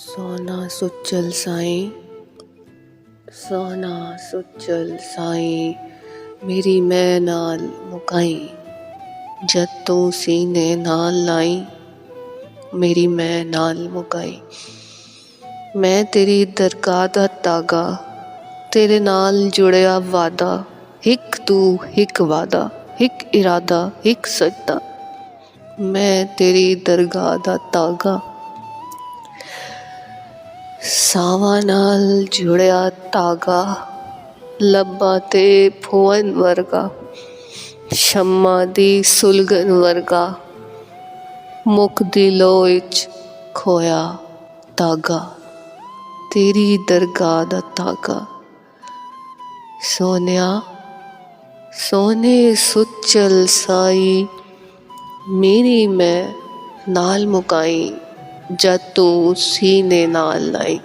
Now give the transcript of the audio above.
सोना सुचल साईं, सोना सुचल साईं, मेरी मैं नाल मुकाई, जद तू सीने नाल लाई, मेरी मैं नाल मुकाई। मैं तेरी दरगाह दा धागा, तेरे नाल जुड़िया वादा, हिक तू हिक वादा, हिक इरादा हिक सजदा। मैं तेरी दरगाह दा धागा, सावां नाल जुड़िया धागा, लब्बां ते फुवन वर्गा, शम्मा दी सुलगन वर्गा, मुख दी लोऽ विच खोया धागा, तेरी दरगाह दा धागा। सोनिया सोने सुचल साई, मेरी मैं नाल मुकाई, जद तू सीने नाल लाई।